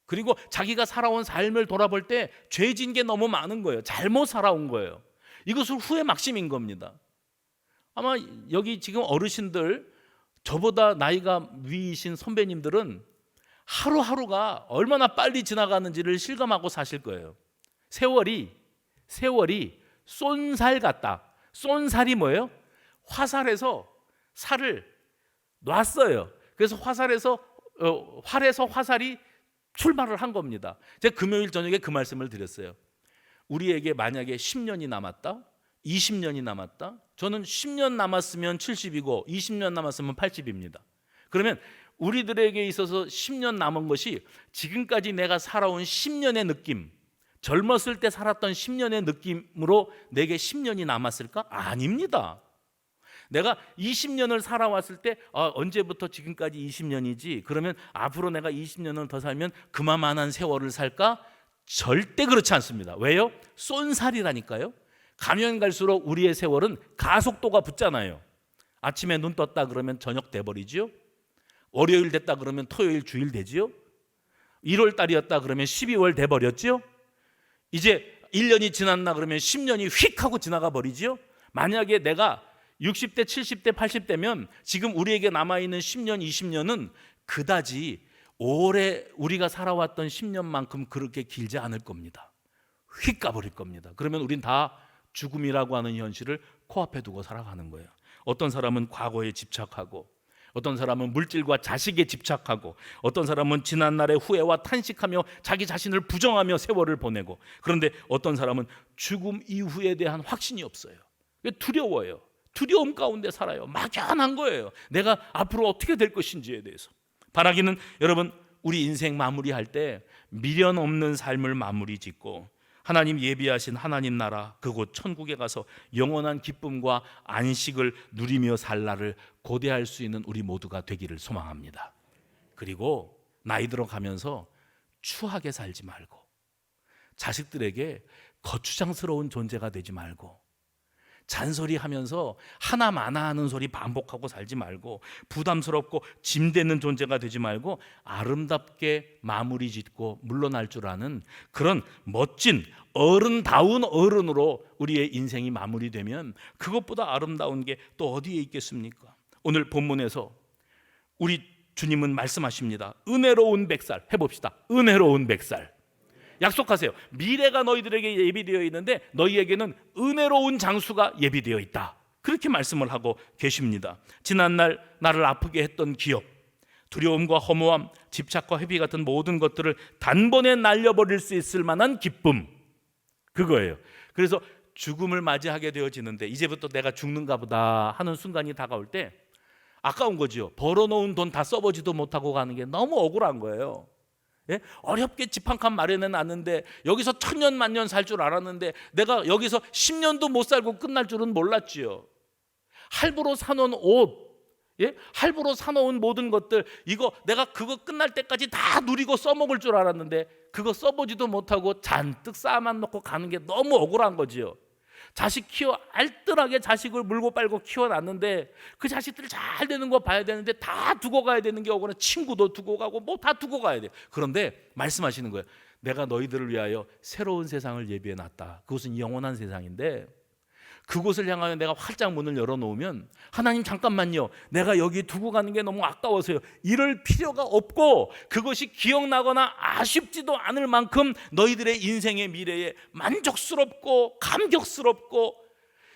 그리고 자기가 살아온 삶을 돌아볼 때 죄진 게 너무 많은 거예요. 잘못 살아온 거예요. 이것은 후회 막심인 겁니다. 아마 여기 지금 어르신들, 저보다 나이가 위이신 선배님들은 하루하루가 얼마나 빨리 지나가는지를 실감하고 사실 거예요. 세월이 쏜살 같다. 쏜 살이 뭐예요? 화살에서 살을 놨어요. 그래서 활에서 화살이 출발을 한 겁니다. 제가 금요일 저녁에 그 말씀을 드렸어요. 우리에게 만약에 10년이 남았다, 20년이 남았다. 저는 10년 남았으면 70이고 20년 남았으면 80입니다. 그러면 우리들에게 있어서 10년 남은 것이 지금까지 내가 살아온 10년의 느낌, 젊었을 때 살았던 10년의 느낌으로 내게 10년이 남았을까? 아닙니다. 내가 20년을 살아왔을 때 언제부터 지금까지 20년이지? 그러면 앞으로 내가 20년을 더 살면 그만한 세월을 살까? 절대 그렇지 않습니다. 왜요? 쏜살이라니까요. 가면 갈수록 우리의 세월은 가속도가 붙잖아요. 아침에 눈 떴다 그러면 저녁 돼버리지요. 월요일 됐다 그러면 토요일 주일 되지요. 1월 달이었다 그러면 12월 돼버렸지요. 이제 1년이 지났나 그러면 10년이 휙 하고 지나가 버리지요. 만약에 내가 60대, 70대, 80대면 지금 우리에게 남아있는 10년, 20년은 그다지 오래 우리가 살아왔던 10년만큼 그렇게 길지 않을 겁니다. 휙 가버릴 겁니다. 그러면 우린 다 죽음이라고 하는 현실을 코앞에 두고 살아가는 거예요. 어떤 사람은 과거에 집착하고, 어떤 사람은 물질과 자식에 집착하고, 어떤 사람은 지난날의 후회와 탄식하며 자기 자신을 부정하며 세월을 보내고, 그런데 어떤 사람은 죽음 이후에 대한 확신이 없어요. 두려워요. 두려움 가운데 살아요. 막연한 거예요. 내가 앞으로 어떻게 될 것인지에 대해서. 바라기는 여러분, 우리 인생 마무리할 때 미련 없는 삶을 마무리 짓고 하나님 예비하신 하나님 나라 그곳 천국에 가서 영원한 기쁨과 안식을 누리며 살 날을 고대할 수 있는 우리 모두가 되기를 소망합니다. 그리고 나이 들어가면서 추하게 살지 말고, 자식들에게 거추장스러운 존재가 되지 말고, 잔소리하면서 하나마나 하는 소리 반복하고 살지 말고, 부담스럽고 짐되는 존재가 되지 말고 아름답게 마무리 짓고 물러날 줄 아는 그런 멋진 어른다운 어른으로 우리의 인생이 마무리되면 그것보다 아름다운 게 또 어디에 있겠습니까? 오늘 본문에서 우리 주님은 말씀하십니다. 은혜로운 백살. 해봅시다. 은혜로운 백살. 약속하세요. 미래가 너희들에게 예비되어 있는데 너희에게는 은혜로운 장수가 예비되어 있다. 그렇게 말씀을 하고 계십니다. 지난날 나를 아프게 했던 기억, 두려움과 허무함, 집착과 회피 같은 모든 것들을 단번에 날려버릴 수 있을 만한 기쁨, 그거예요. 그래서 죽음을 맞이하게 되어지는데 이제부터 내가 죽는가 보다 하는 순간이 다가올 때 아까운 거죠. 벌어놓은 돈 다 써보지도 못하고 가는 게 너무 억울한 거예요. 예? 어렵게 집 한 칸 마련해 놨는데 여기서 천년 만년 살 줄 알았는데 내가 여기서 10년도 못 살고 끝날 줄은 몰랐지요. 할부로 사놓은 옷, 예? 할부로 사놓은 모든 것들, 이거 내가 그거 끝날 때까지 다 누리고 써먹을 줄 알았는데 그거 써보지도 못하고 잔뜩 쌓아만 놓고 가는 게 너무 억울한 거지요. 자식 알뜰하게 자식을 물고 빨고 키워놨는데 그 자식들 잘 되는 거 봐야 되는데 다 두고 가야 되는 게 억울해. 친구도 두고 가고 뭐 다 두고 가야 돼. 그런데 말씀하시는 거예요. 내가 너희들을 위하여 새로운 세상을 예비해 놨다. 그것은 영원한 세상인데 그곳을 향하여 내가 활짝 문을 열어놓으면 하나님 잠깐만요, 내가 여기 두고 가는 게 너무 아까워서요, 이럴 필요가 없고 그것이 기억나거나 아쉽지도 않을 만큼 너희들의 인생의 미래에 만족스럽고 감격스럽고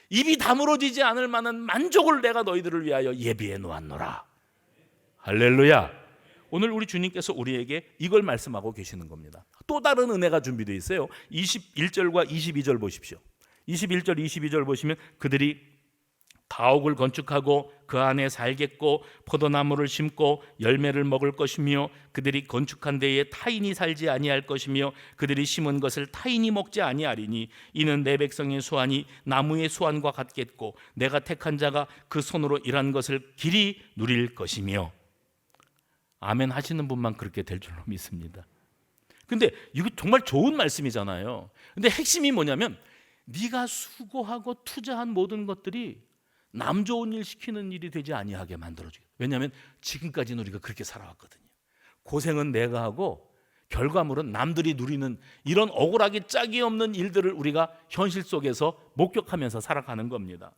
입이 다물어지지 않을 만한 만족을 내가 너희들을 위하여 예비해 놓았노라. 할렐루야. 오늘 우리 주님께서 우리에게 이걸 말씀하고 계시는 겁니다. 또 다른 은혜가 준비되어 있어요. 21절과 22절 보십시오. 21절 22절 보시면 그들이 가옥을 건축하고 그 안에 살겠고 포도나무를 심고 열매를 먹을 것이며 그들이 건축한 데에 타인이 살지 아니할 것이며 그들이 심은 것을 타인이 먹지 아니하리니 이는 내 백성의 수완이 나무의 수완과 같겠고 내가 택한 자가 그 손으로 일한 것을 길이 누릴 것이며. 아멘 하시는 분만 그렇게 될 줄로 믿습니다. 근데 이거 정말 좋은 말씀이잖아요. 근데 핵심이 뭐냐면 네가 수고하고 투자한 모든 것들이 남 좋은 일 시키는 일이 되지 아니하게 만들어주게. 왜냐하면 지금까지는 우리가 그렇게 살아왔거든요. 고생은 내가 하고 결과물은 남들이 누리는 이런 억울하기 짝이 없는 일들을 우리가 현실 속에서 목격하면서 살아가는 겁니다.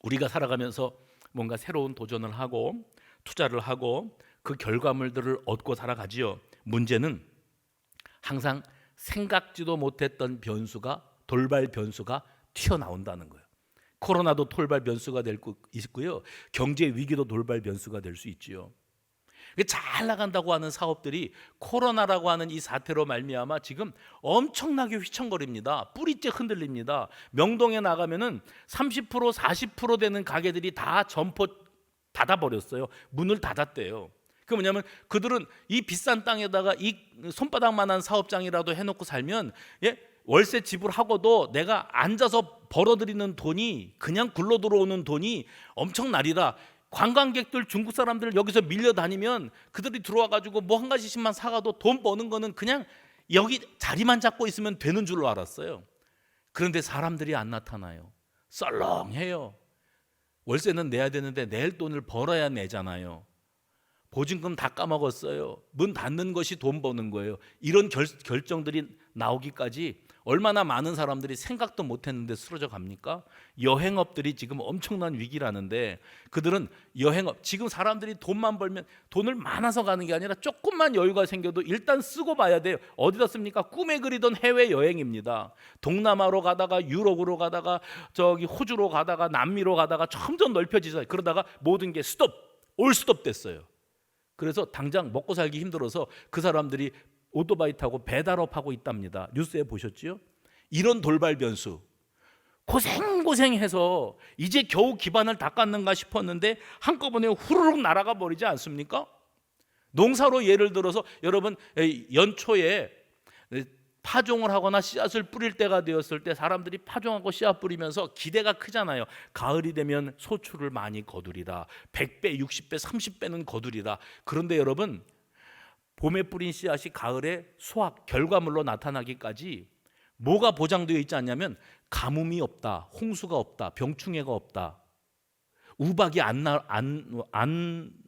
우리가 살아가면서 뭔가 새로운 도전을 하고 투자를 하고 그 결과물들을 얻고 살아가지요. 문제는 항상 생각지도 못했던 변수가, 돌발 변수가 튀어나온다는 거예요. 코로나도 돌발 변수가 될 수 있고요. 경제 위기도 돌발 변수가 될 수 있지요. 잘 나간다고 하는 사업들이 코로나라고 하는 이 사태로 말미암아 지금 엄청나게 휘청거립니다. 뿌리째 흔들립니다. 명동에 나가면은 30% 40% 되는 가게들이 다 점포 닫아버렸어요. 문을 닫았대요. 그 뭐냐면 그들은 이 비싼 땅에다가 이 손바닥만한 사업장이라도 해놓고 살면 월세 지불하고도 내가 앉아서 벌어들이는 돈이 그냥 굴러 들어오는 돈이 엄청나리라. 관광객들 중국 사람들 여기서 밀려다니면 그들이 들어와가지고 뭐 한 가지씩만 사가도 돈 버는 거는 그냥 여기 자리만 잡고 있으면 되는 줄로 알았어요. 그런데 사람들이 안 나타나요. 썰렁해요. 월세는 내야 되는데 낼 돈을 벌어야 내잖아요. 보증금 다 까먹었어요. 문 닫는 것이 돈 버는 거예요. 이런 결정들이 나오기까지 얼마나 많은 사람들이 생각도 못했는데 쓰러져 갑니까? 여행업들이 지금 엄청난 위기라는데 그들은 여행업, 지금 사람들이 돈만 벌면 돈을 많아서 가는 게 아니라 조금만 여유가 생겨도 일단 쓰고 봐야 돼요. 어디다 씁니까? 꿈에 그리던 해외여행입니다. 동남아로 가다가 유럽으로 가다가 저기 호주로 가다가 남미로 가다가 점점 넓혀지잖아요. 그러다가 모든 게 올 스톱 됐어요. 그래서 당장 먹고 살기 힘들어서 그 사람들이 오토바이 타고 배달업 하고 있답니다. 뉴스에 보셨지요? 이런 돌발 변수 고생해서 이제 겨우 기반을 닦았는가 싶었는데 한꺼번에 후루룩 날아가 버리지 않습니까? 농사로 예를 들어서 여러분 연초에 파종을 하거나 씨앗을 뿌릴 때가 되었을 때 사람들이 파종하고 씨앗 뿌리면서 기대가 크잖아요. 가을이 되면 소출을 많이 거두리라. 100배, 60배, 30배는 거두리라. 그런데 여러분 봄에 뿌린 씨앗이 가을에 수확, 결과물로 나타나기까지 뭐가 보장되어 있지 않냐면 가뭄이 없다, 홍수가 없다, 병충해가 없다, 우박이 안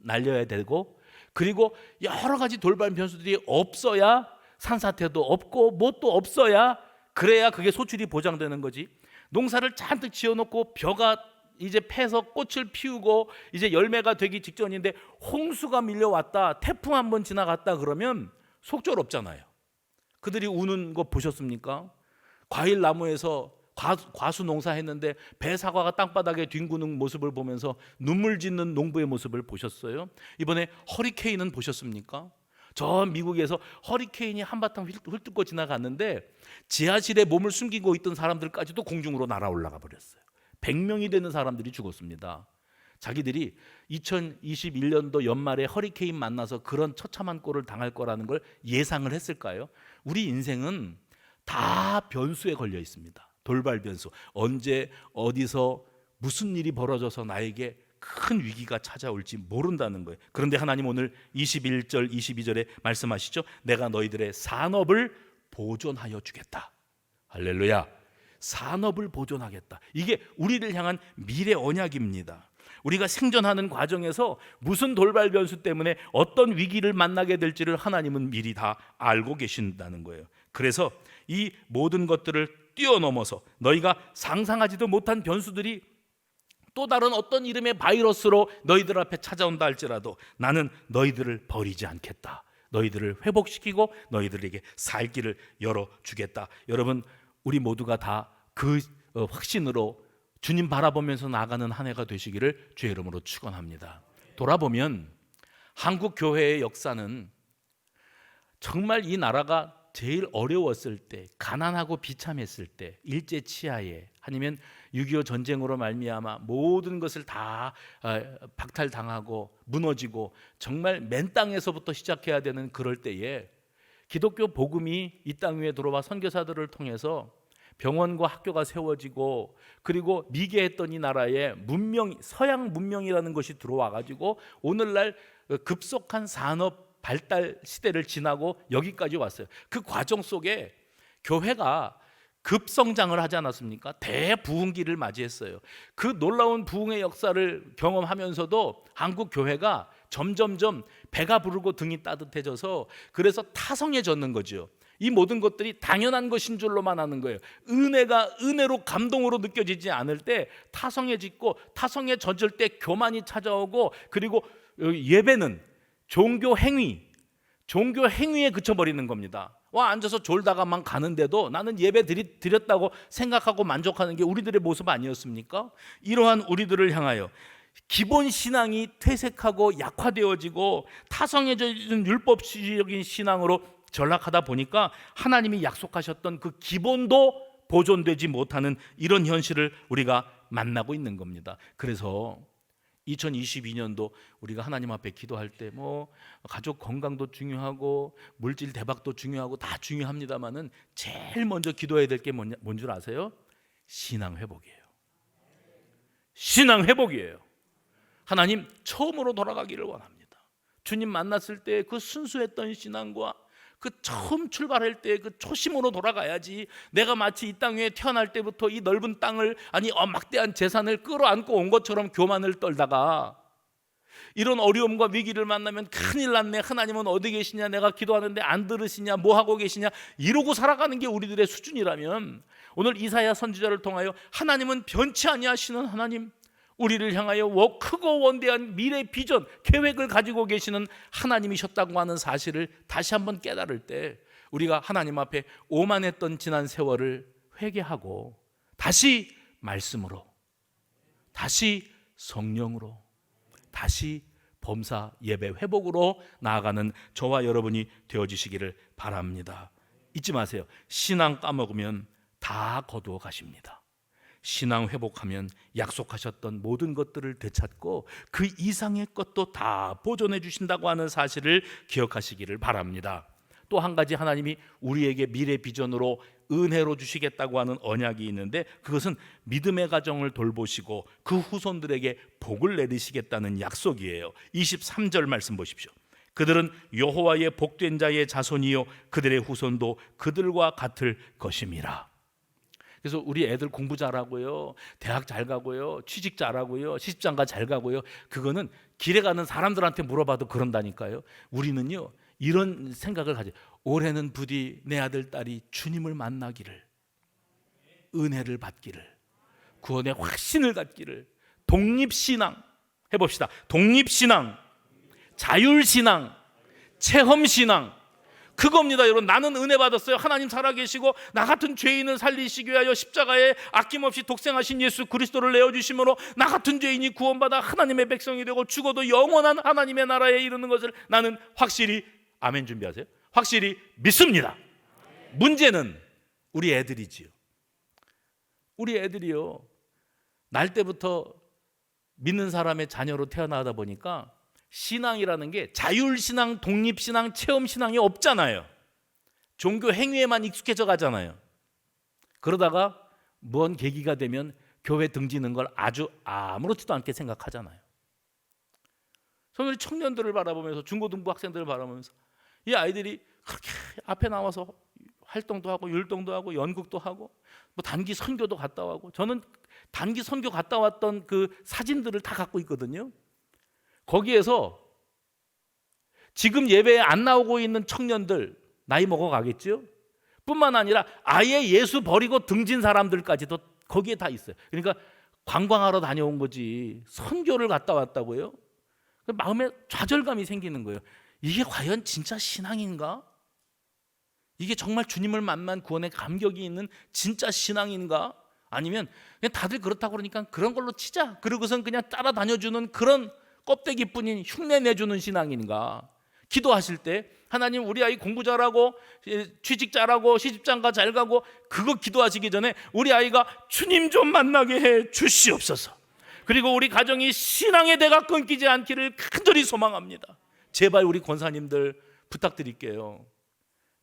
날려야 되고 그리고 여러 가지 돌발 변수들이 없어야 산사태도 없고 뭣도 없어야 그래야 그게 소출이 보장되는 거지. 농사를 잔뜩 지어놓고 벼가 이제 패서 꽃을 피우고 이제 열매가 되기 직전인데 홍수가 밀려왔다, 태풍 한번 지나갔다 그러면 속절없잖아요. 그들이 우는 거 보셨습니까? 과일 나무에서 과수 농사했는데 배사과가 땅바닥에 뒹구는 모습을 보면서 눈물 짓는 농부의 모습을 보셨어요? 이번에 허리케인은 보셨습니까? 저 미국에서 허리케인이 한바탕 훑고 지나갔는데 지하실에 몸을 숨기고 있던 사람들까지도 공중으로 날아올라가 버렸어요. 100명이 되는 사람들이 죽었습니다. 자기들이 2021년도 연말에 허리케인 만나서 그런 처참한 꼴을 당할 거라는 걸 예상을 했을까요? 우리 인생은 다 변수에 걸려 있습니다. 돌발 변수. 언제 어디서 무슨 일이 벌어져서 나에게 큰 위기가 찾아올지 모른다는 거예요. 그런데 하나님 오늘 21절 22절에 말씀하시죠. 내가 너희들의 산업을 보존하여 주겠다. 할렐루야. 산업을 보존하겠다. 이게 우리를 향한 미래 언약입니다. 우리가 생존하는 과정에서 무슨 돌발 변수 때문에 어떤 위기를 만나게 될지를 하나님은 미리 다 알고 계신다는 거예요. 그래서 이 모든 것들을 뛰어넘어서 너희가 상상하지도 못한 변수들이 또 다른 어떤 이름의 바이러스로 너희들 앞에 찾아온다 할지라도 나는 너희들을 버리지 않겠다. 너희들을 회복시키고 너희들에게 살 길을 열어주겠다. 여러분 우리 모두가 다 그 확신으로 주님 바라보면서 나아가는 한 해가 되시기를 주의 이름으로 축원합니다. 돌아보면 한국 교회의 역사는 정말 이 나라가 제일 어려웠을 때, 가난하고 비참했을 때, 일제 치하에 아니면 6.25 전쟁으로 말미암아 모든 것을 다 박탈당하고 무너지고 정말 맨 땅에서부터 시작해야 되는 그럴 때에 기독교 복음이 이 땅 위에 들어와 선교사들을 통해서 병원과 학교가 세워지고 그리고 미개했던 이 나라에 문명, 서양 문명이라는 것이 들어와 가지고 오늘날 급속한 산업 발달 시대를 지나고 여기까지 왔어요. 그 과정 속에 교회가 급성장을 하지 않았습니까? 대부흥기를 맞이했어요. 그 놀라운 부흥의 역사를 경험하면서도 한국 교회가 점점점 배가 부르고 등이 따뜻해져서 그래서 타성해졌는 거죠. 이 모든 것들이 당연한 것인 줄로만 아는 거예요. 은혜가 은혜로 감동으로 느껴지지 않을 때 타성해지고 타성해져질 때 교만이 찾아오고 그리고 예배는 종교 행위에 그쳐버리는 겁니다. 와 앉아서 졸다가만 가는데도 나는 예배 드렸다고 생각하고 만족하는 게 우리들의 모습 아니었습니까? 이러한 우리들을 향하여 기본 신앙이 퇴색하고 약화되어지고 타성해진 율법주의적인 신앙으로 전락하다 보니까 하나님이 약속하셨던 그 기본도 보존되지 못하는 이런 현실을 우리가 만나고 있는 겁니다. 그래서 2022년도 우리가 하나님 앞에 기도할 때 뭐 가족 건강도 중요하고 물질 대박도 중요하고 다 중요합니다만은 제일 먼저 기도해야 될 게 뭔 줄 아세요? 신앙 회복이에요. 신앙 회복이에요. 하나님 처음으로 돌아가기를 원합니다. 주님 만났을 때 그 순수했던 신앙과 그 처음 출발할 때 그 초심으로 돌아가야지. 내가 마치 이 땅 위에 태어날 때부터 이 넓은 땅을 막대한 재산을 끌어안고 온 것처럼 교만을 떨다가 이런 어려움과 위기를 만나면 큰일 났네, 하나님은 어디 계시냐, 내가 기도하는데 안 들으시냐, 뭐 하고 계시냐, 이러고 살아가는 게 우리들의 수준이라면 오늘 이사야 선지자를 통하여 하나님은 변치 아니하시는 하나님, 우리를 향하여 크고 원대한 미래 비전 계획을 가지고 계시는 하나님이셨다고 하는 사실을 다시 한번 깨달을 때 우리가 하나님 앞에 오만했던 지난 세월을 회개하고 다시 말씀으로, 다시 성령으로, 다시 범사 예배 회복으로 나아가는 저와 여러분이 되어주시기를 바랍니다. 잊지 마세요. 신앙 까먹으면 다 거두어 가십니다. 신앙 회복하면 약속하셨던 모든 것들을 되찾고 그 이상의 것도 다 보존해 주신다고 하는 사실을 기억하시기를 바랍니다. 또 한 가지 하나님이 우리에게 미래 비전으로 은혜로 주시겠다고 하는 언약이 있는데 그것은 믿음의 가정을 돌보시고 그 후손들에게 복을 내리시겠다는 약속이에요. 23절 말씀 보십시오. 그들은 여호와의 복된 자의 자손이요 그들의 후손도 그들과 같을 것임이라. 그래서 우리 애들 공부 잘하고요, 대학 잘 가고요, 취직 잘하고요, 시집장가 잘 가고요, 그거는 길에 가는 사람들한테 물어봐도 그런다니까요. 우리는요 이런 생각을 가져. 올해는 부디 내 아들 딸이 주님을 만나기를, 은혜를 받기를, 구원의 확신을 갖기를, 독립신앙 해봅시다. 독립신앙, 자율신앙, 체험신앙, 그겁니다. 여러분, 나는 은혜 받았어요. 하나님 살아계시고 나 같은 죄인을 살리시기 위하여 십자가에 아낌없이 독생하신 예수 그리스도를 내어주심으로 나 같은 죄인이 구원받아 하나님의 백성이 되고 죽어도 영원한 하나님의 나라에 이르는 것을 나는 확실히, 아멘 준비하세요, 확실히 믿습니다. 문제는 우리 애들이지요. 우리 애들이요, 날 때부터 믿는 사람의 자녀로 태어나다 보니까 신앙이라는 게 자율신앙, 독립신앙, 체험신앙이 없잖아요. 종교 행위에만 익숙해져 가잖아요. 그러다가 뭔 계기가 되면 교회 등지는 걸 아주 아무렇지도 않게 생각하잖아요. 저는 우리 청년들을 바라보면서, 중고등부 학생들을 바라보면서 이 아이들이 그렇게 앞에 나와서 활동도 하고 율동도 하고 연극도 하고 뭐 단기 선교도 갔다 오고, 저는 단기 선교 갔다 왔던 그 사진들을 다 갖고 있거든요. 거기에서 지금 예배에 안 나오고 있는 청년들 나이 먹어 가겠죠? 뿐만 아니라 아예 예수 버리고 등진 사람들까지도 거기에 다 있어요. 그러니까 관광하러 다녀온 거지 선교를 갔다 왔다고요? 마음에 좌절감이 생기는 거예요. 이게 과연 진짜 신앙인가? 이게 정말 주님을 만난 구원의 감격이 있는 진짜 신앙인가? 아니면 그냥 다들 그렇다고 그러니까 그런 걸로 치자, 그러고선 그냥 따라다녀주는 그런 껍데기뿐인 흉내 내주는 신앙인가? 기도하실 때 하나님 우리 아이 공부 잘하고 취직 잘하고 시집장가 잘 가고, 그거 기도하시기 전에 우리 아이가 주님 좀 만나게 해 주시옵소서, 그리고 우리 가정이 신앙의 대가 끊기지 않기를 간절히 소망합니다. 제발 우리 권사님들 부탁드릴게요.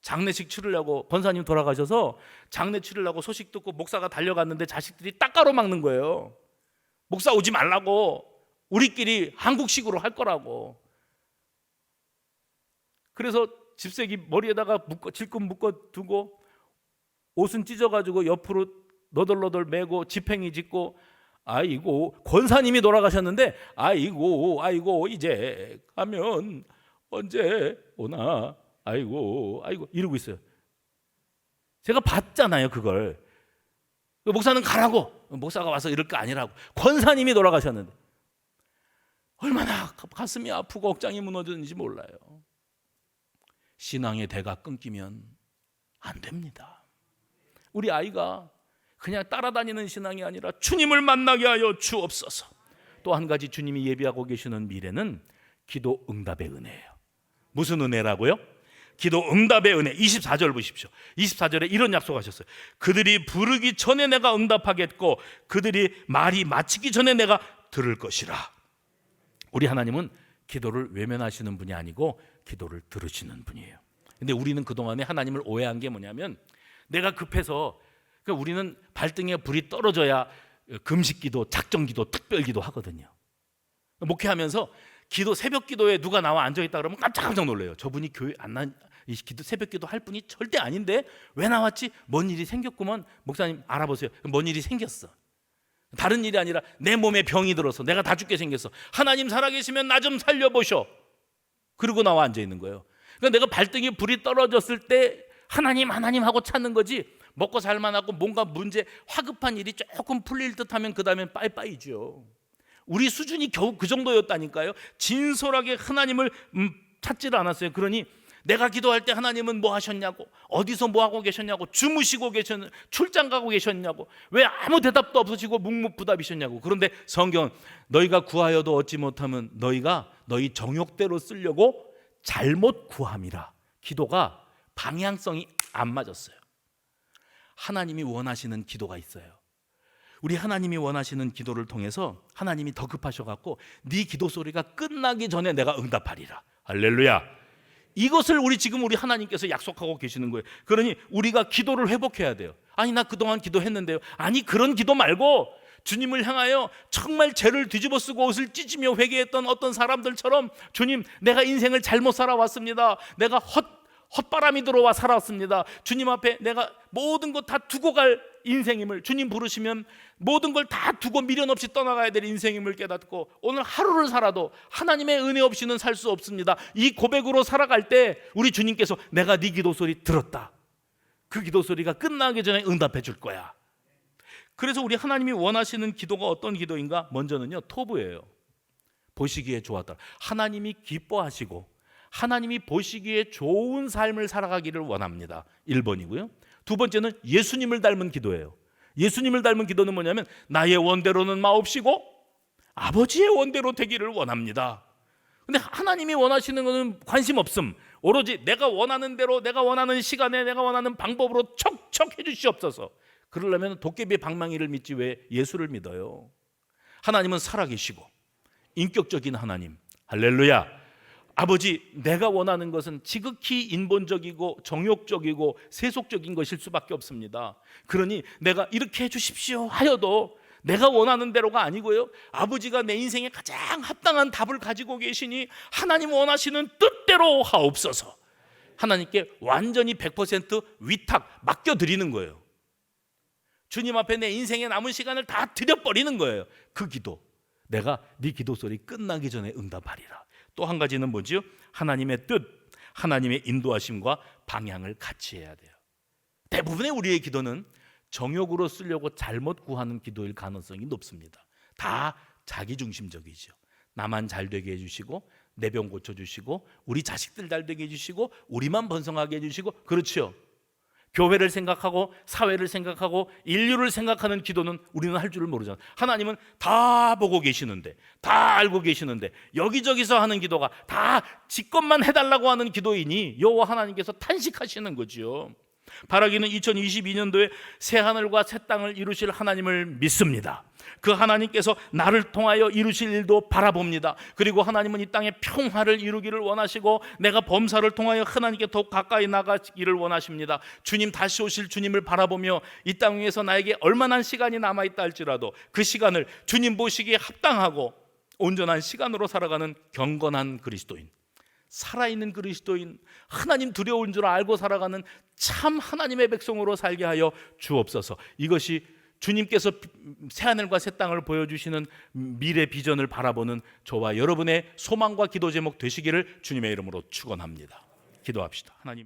장례식 치르려고, 권사님 돌아가셔서 장례 치르려고 소식 듣고 목사가 달려갔는데 자식들이 딱 가로막는 거예요. 목사 오지 말라고, 우리끼리 한국식으로 할 거라고. 그래서 집세기 머리에다가 질끈 묶어 두고 옷은 찢어가지고 옆으로 너덜너덜 매고 지팽이 짓고, 아이고 권사님이 돌아가셨는데 아이고 이제 가면 언제 오나, 아이고 이러고 있어요. 제가 봤잖아요 그걸. 목사는 가라고, 목사가 와서 이럴 거 아니라고. 권사님이 돌아가셨는데 얼마나 가슴이 아프고 억장이 무너졌는지 몰라요. 신앙의 대가 끊기면 안 됩니다. 우리 아이가 그냥 따라다니는 신앙이 아니라 주님을 만나게 하여 주옵소서. 또 한 가지 주님이 예비하고 계시는 미래는 기도 응답의 은혜예요. 무슨 은혜라고요? 기도 응답의 은혜. 24절 보십시오. 24절에 이런 약속하셨어요. 그들이 부르기 전에 내가 응답하겠고 그들이 말이 마치기 전에 내가 들을 것이라. 우리 하나님은 기도를 외면하시는 분이 아니고 기도를 들으시는 분이에요. 근데 우리는 그동안에 하나님을 오해한 게 뭐냐면 내가 급해서, 그러니까 우리는 발등에 불이 떨어져야 금식기도, 작정기도, 특별기도 하거든요. 목회하면서 기도, 새벽 기도에 누가 나와 앉아있다 그러면 깜짝 놀라요. 저분이 교회 이 기도, 새벽 기도 할 분이 절대 아닌데 왜 나왔지? 뭔 일이 생겼구먼. 목사님 알아보세요. 뭔 일이 생겼어. 다른 일이 아니라 내 몸에 병이 들어서 내가 다 죽게 생겼어. 하나님 살아계시면 나 좀 살려보셔. 그러고 나와 앉아있는 거예요. 그러니까 내가 발등에 불이 떨어졌을 때 하나님 하고 찾는 거지, 먹고 살만하고 뭔가 문제, 화급한 일이 조금 풀릴 듯하면 그 다음엔 빠이빠이죠. 우리 수준이 겨우 그 정도였다니까요. 진솔하게 하나님을 찾지를 않았어요. 그러니 내가 기도할 때 하나님은 뭐 하셨냐고, 어디서 뭐 하고 계셨냐고, 주무시고 계셨냐고, 출장 가고 계셨냐고, 왜 아무 대답도 없으시고 묵묵부답이셨냐고. 그런데 성경은 너희가 구하여도 얻지 못하면 너희가 너희 정욕대로 쓰려고 잘못 구함이라. 기도가 방향성이 안 맞았어요. 하나님이 원하시는 기도가 있어요. 우리 하나님이 원하시는 기도를 통해서 하나님이 더 급하셔갖고 네 기도 소리가 끝나기 전에 내가 응답하리라. 할렐루야. 이것을 우리 하나님께서 약속하고 계시는 거예요. 그러니 우리가 기도를 회복해야 돼요. 아니 나 그동안 기도했는데요. 아니 그런 기도 말고 주님을 향하여 정말 죄를 뒤집어 쓰고 옷을 찢으며 회개했던 어떤 사람들처럼, 주님 내가 인생을 잘못 살아왔습니다. 내가 헛바람이 들어와 살았습니다. 주님 앞에 내가 모든 것 다 두고 갈 인생임을, 주님 부르시면 모든 걸 다 두고 미련 없이 떠나가야 될 인생임을 깨닫고 오늘 하루를 살아도 하나님의 은혜 없이는 살 수 없습니다. 이 고백으로 살아갈 때 우리 주님께서 내가 네 기도 소리 들었다. 그 기도 소리가 끝나기 전에 응답해 줄 거야. 그래서 우리 하나님이 원하시는 기도가 어떤 기도인가? 먼저는요, 토부예요. 보시기에 좋았다. 하나님이 기뻐하시고 하나님이 보시기에 좋은 삶을 살아가기를 원합니다. 1번이고요. 두 번째는 예수님을 닮은 기도예요. 예수님을 닮은 기도는 뭐냐면 나의 원대로는 마옵시고 아버지의 원대로 되기를 원합니다. 근데 하나님이 원하시는 것은 관심 없음. 오로지 내가 원하는 대로, 내가 원하는 시간에, 내가 원하는 방법으로 척척 해주시옵소서. 그러려면 도깨비 방망이를 믿지 왜 예수를 믿어요? 하나님은 살아계시고 인격적인 하나님. 할렐루야. 아버지, 내가 원하는 것은 지극히 인본적이고 정욕적이고 세속적인 것일 수밖에 없습니다. 그러니 내가 이렇게 해주십시오 하여도 내가 원하는 대로가 아니고요, 아버지가 내 인생에 가장 합당한 답을 가지고 계시니 하나님 원하시는 뜻대로 하옵소서. 하나님께 완전히 100% 위탁 맡겨드리는 거예요. 주님 앞에 내 인생의 남은 시간을 다 드려버리는 거예요. 그 기도, 내가 네 기도 소리 끝나기 전에 응답하리라. 또 한 가지는 뭐지요? 하나님의 뜻, 하나님의 인도하심과 방향을 같이 해야 돼요. 대부분의 우리의 기도는 정욕으로 쓰려고 잘못 구하는 기도일 가능성이 높습니다. 다 자기중심적이죠. 나만 잘 되게 해주시고 내 병 고쳐주시고 우리 자식들 잘 되게 해주시고 우리만 번성하게 해주시고, 그렇죠. 교회를 생각하고 사회를 생각하고 인류를 생각하는 기도는 우리는 할 줄을 모르잖아요. 하나님은 다 보고 계시는데, 다 알고 계시는데 여기저기서 하는 기도가 다 지 것만 해달라고 하는 기도이니 여호와 하나님께서 탄식하시는 거죠. 바라기는 2022년도에 새하늘과 새 땅을 이루실 하나님을 믿습니다. 그 하나님께서 나를 통하여 이루실 일도 바라봅니다. 그리고 하나님은 이 땅에 평화를 이루기를 원하시고 내가 범사를 통하여 하나님께 더 가까이 나가기를 원하십니다. 주님 다시 오실 주님을 바라보며 이 땅 위에서 나에게 얼마나 시간이 남아있다 할지라도 그 시간을 주님 보시기에 합당하고 온전한 시간으로 살아가는 경건한 그리스도인, 살아있는 그리스도인, 하나님 두려운 줄 알고 살아가는 참 하나님의 백성으로 살게 하여 주옵소서. 이것이 주님께서 새하늘과 새 땅을 보여주시는 미래 비전을 바라보는 저와 여러분의 소망과 기도 제목 되시기를 주님의 이름으로 축원합니다. 기도합시다. 하나님.